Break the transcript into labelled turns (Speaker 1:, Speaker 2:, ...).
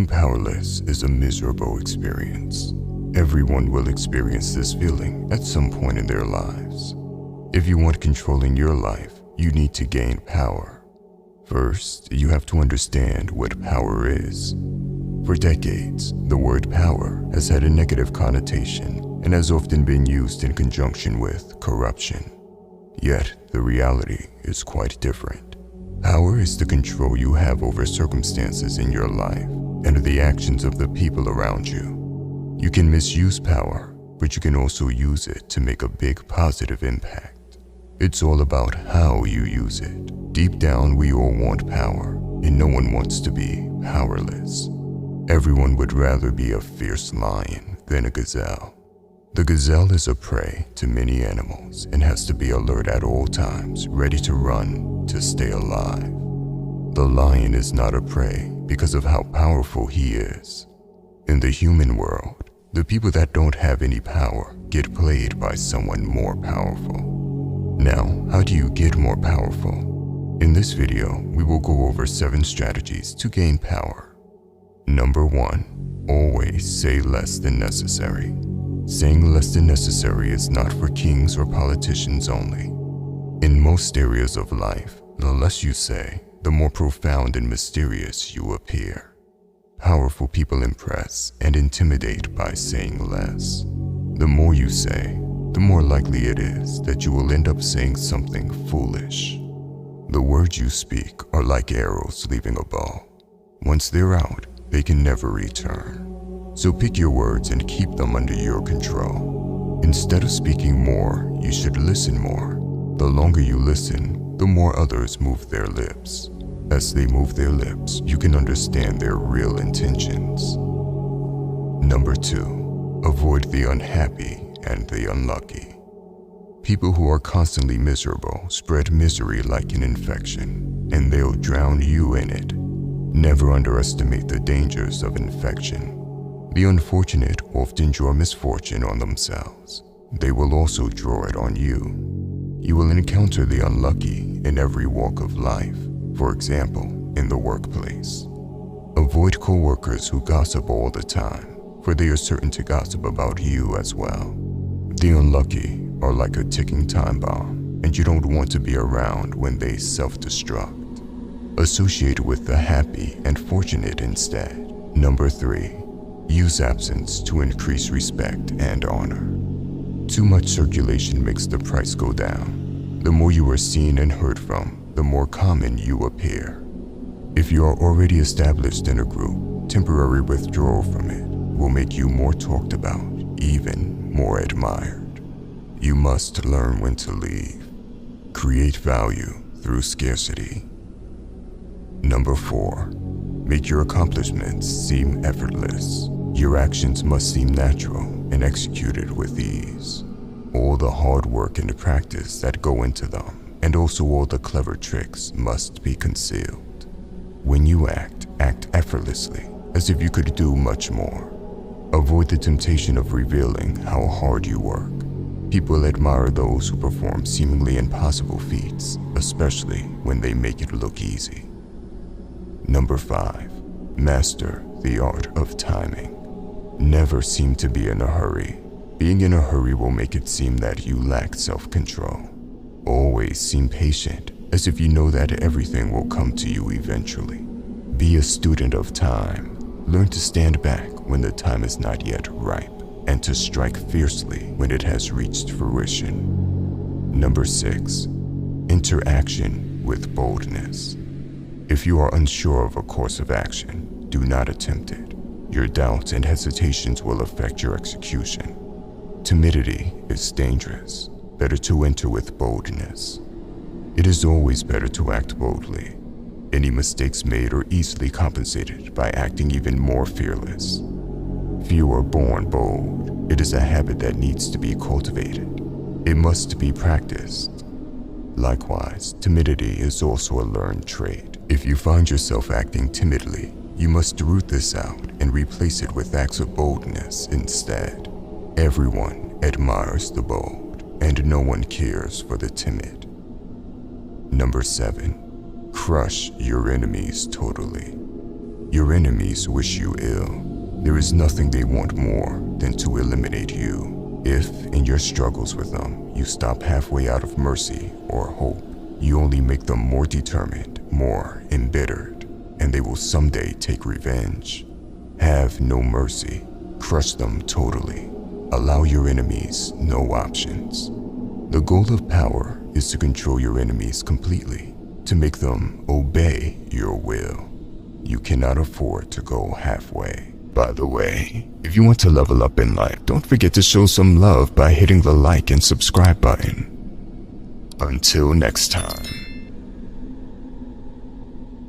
Speaker 1: powerless is a miserable experience. Everyone will experience this feeling at some point in their lives. If you want control in your life, you need to gain power. First, you have to understand what power is. For decades, the word power has had a negative connotation and has often been used in conjunction with corruption. Yet, the reality is quite different. Power is the control you have over circumstances in your life and the actions of the people around you. You can misuse power, but you can also use it to make a big positive impact. It's all about how you use it. Deep down, we all want power, and no one wants to be powerless. Everyone would rather be a fierce lion than a gazelle. The gazelle is a prey to many animals and has to be alert at all times, ready to run to stay alive. The lion is not a prey because of how powerful he is. In the human world, the people that don't have any power get played by someone more powerful. Now, how do you get more powerful? In this video, we will go over 7 strategies to gain power. Number 1, always say less than necessary. Saying less than necessary is not for kings or politicians only. In most areas of life, the less you say, the more profound and mysterious you appear. Powerful people impress and intimidate by saying less. The more you say, the more likely it is that you will end up saying something foolish. The words you speak are like arrows leaving a bow. Once they're out, they can never return. So pick your words and keep them under your control. Instead of speaking more, you should listen more. The longer you listen, the more others move their lips. As they move their lips, you can understand their real intentions. Number 2, avoid the unhappy and the unlucky. People who are constantly miserable spread misery like an infection, and they'll drown you in it. Never underestimate the dangers of infection. The unfortunate often draw misfortune on themselves. They will also draw it on you. You will encounter the unlucky in every walk of life, for example, in the workplace. Avoid co-workers who gossip all the time, for they are certain to gossip about you as well. The unlucky are like a ticking time bomb, and you don't want to be around when they self-destruct. Associate with the happy and fortunate instead. Number 3, use absence to increase respect and honor. Too much circulation makes the price go down. The more you are seen and heard from, the more common you appear. If you are already established in a group, temporary withdrawal from it will make you more talked about, even more admired. You must learn when to leave. Create value through scarcity. Number 4, make your accomplishments seem effortless. Your actions must seem natural and executed with ease. All the hard work and practice that go into them, and also all the clever tricks, must be concealed. When you act effortlessly, as if you could do much more. Avoid the temptation of revealing how hard you work. People admire those who perform seemingly impossible feats, especially when they make it look easy. Number 5, master the art of timing. Never seem to be in a hurry. Being in a hurry will make it seem that you lack self-control. Always seem patient, as if you know that everything will come to you eventually. Be a student of time. Learn to stand back when the time is not yet ripe, and to strike fiercely when it has reached fruition. Number 6, enter action with boldness. If you are unsure of a course of action, do not attempt it. Your doubts and hesitations will affect your execution. Timidity is dangerous. Better to enter with boldness. It is always better to act boldly. Any mistakes made are easily compensated by acting even more fearless. Few are born bold. It is a habit that needs to be cultivated. It must be practiced. Likewise, timidity is also a learned trait. If you find yourself acting timidly, you must root this out and replace it with acts of boldness instead. Everyone admires the bold, and no one cares for the timid. Number 7, crush your enemies totally. Your enemies wish you ill. There is nothing they want more than to eliminate you. If, in your struggles with them, you stop halfway out of mercy or hope, you only make them more determined, more embittered, and they will someday take revenge. Have no mercy. Crush them totally. Allow your enemies no options. The goal of power is to control your enemies completely, to make them obey your will. You cannot afford to go halfway. By the way, if you want to level up in life, don't forget to show some love by hitting the like and subscribe button. Until next time.